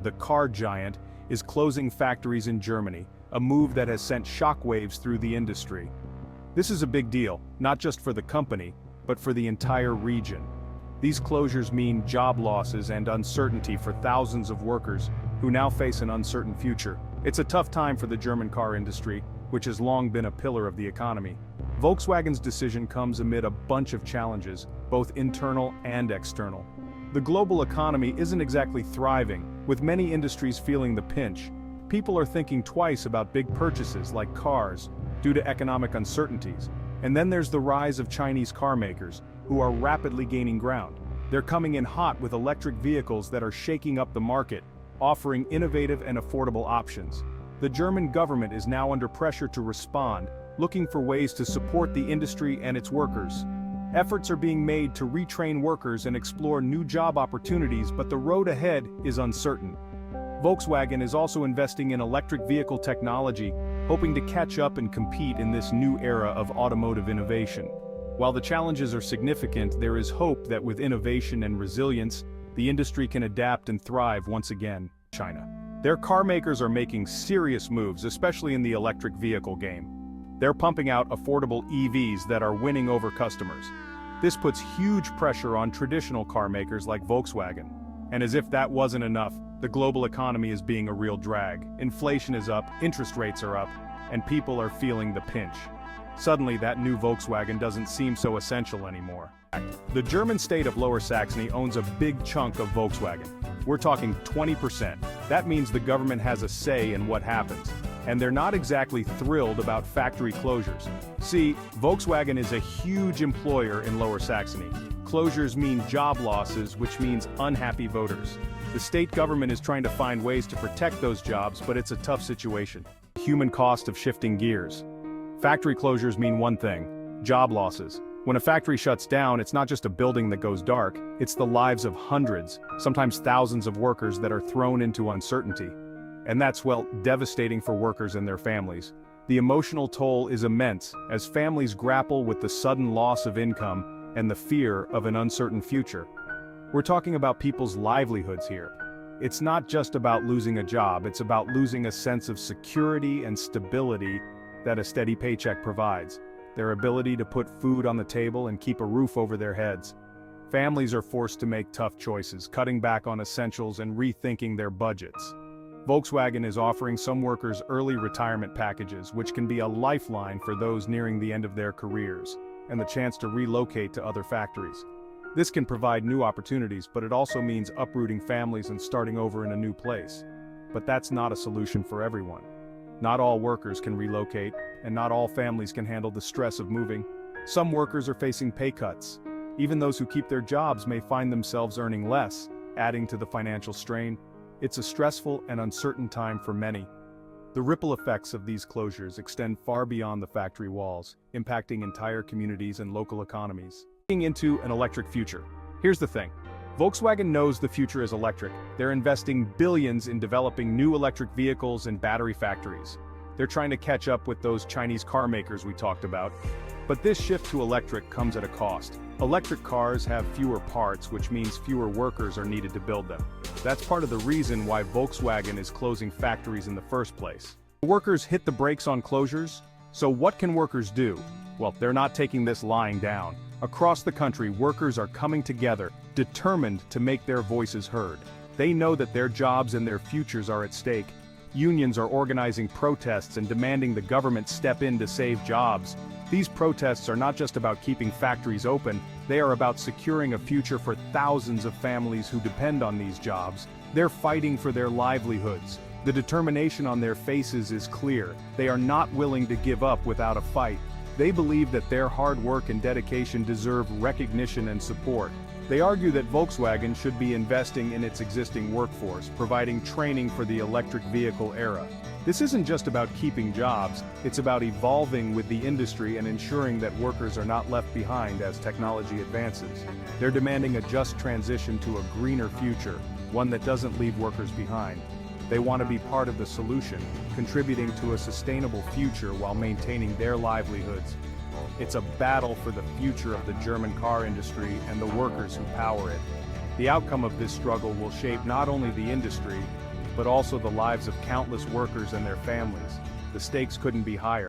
the car giant, is closing factories in Germany, a move that has sent shockwaves through the industry. This is a big deal, not just for the company, but for the entire region. These closures mean job losses and uncertainty for thousands of workers who now face an uncertain future. It's a tough time for the German car industry, which has long been a pillar of the economy. Volkswagen's decision comes amid a bunch of challenges, both internal and external. The global economy isn't exactly thriving, with many industries feeling the pinch. People are thinking twice about big purchases like cars, due to economic uncertainties. And then there's the rise of Chinese car makers, who are rapidly gaining ground. They're coming in hot with electric vehicles that are shaking up the market, offering innovative and affordable options. The German government is now under pressure to respond, looking for ways to support the industry and its workers. Efforts are being made to retrain workers and explore new job opportunities, but the road ahead is uncertain. Volkswagen is also investing in electric vehicle technology, hoping to catch up and compete in this new era of automotive innovation. While the challenges are significant, there is hope that with innovation and resilience, the industry can adapt and thrive once again. China. Their car makers are making serious moves, especially in the electric vehicle game. They're pumping out affordable EVs that are winning over customers. This puts huge pressure on traditional car makers like Volkswagen. And as if that wasn't enough, the global economy is being a real drag. Inflation is up, interest rates are up, and people are feeling the pinch. Suddenly, that new Volkswagen doesn't seem so essential anymore. The German state of Lower Saxony owns a big chunk of Volkswagen. We're talking 20%. That means the government has a say in what happens. And they're not exactly thrilled about factory closures. See, Volkswagen is a huge employer in Lower Saxony. Closures mean job losses, which means unhappy voters. The state government is trying to find ways to protect those jobs, but it's a tough situation. Human cost of shifting gears. Factory closures mean one thing: job losses. When a factory shuts down, it's not just a building that goes dark, it's the lives of hundreds, sometimes thousands of workers that are thrown into uncertainty. And that's, well, devastating for workers and their families. The emotional toll is immense, as families grapple with the sudden loss of income and the fear of an uncertain future. We're talking about people's livelihoods here. It's not just about losing a job, it's about losing a sense of security and stability that a steady paycheck provides. Their ability to put food on the table and keep a roof over their heads. Families are forced to make tough choices, cutting back on essentials and rethinking their budgets. Volkswagen is offering some workers early retirement packages, which can be a lifeline for those nearing the end of their careers, and the chance to relocate to other factories. This can provide new opportunities, but it also means uprooting families and starting over in a new place. But that's not a solution for everyone. Not all workers can relocate, and not all families can handle the stress of moving. Some workers are facing pay cuts. Even those who keep their jobs may find themselves earning less, adding to the financial strain. It's a stressful and uncertain time for many. The ripple effects of these closures extend far beyond the factory walls, impacting entire communities and local economies. Looking into an electric future. Here's the thing. Volkswagen knows the future is electric. They're investing billions in developing new electric vehicles and battery factories. They're trying to catch up with those Chinese car makers we talked about. But this shift to electric comes at a cost. Electric cars have fewer parts, which means fewer workers are needed to build them. That's part of the reason why Volkswagen is closing factories in the first place. Workers hit the brakes on closures. So what can workers do? Well, they're not taking this lying down. Across the country, workers are coming together, determined to make their voices heard. They know that their jobs and their futures are at stake. Unions are organizing protests and demanding the government step in to save jobs. These protests are not just about keeping factories open, they are about securing a future for thousands of families who depend on these jobs. They're fighting for their livelihoods. The determination on their faces is clear. They are not willing to give up without a fight. They believe that their hard work and dedication deserve recognition and support. They argue that Volkswagen should be investing in its existing workforce, providing training for the electric vehicle era. This isn't just about keeping jobs, it's about evolving with the industry and ensuring that workers are not left behind as technology advances. They're demanding a just transition to a greener future, one that doesn't leave workers behind. They want to be part of the solution, contributing to a sustainable future while maintaining their livelihoods. It's a battle for the future of the German car industry and the workers who power it. The outcome of this struggle will shape not only the industry, but also the lives of countless workers and their families. The stakes couldn't be higher.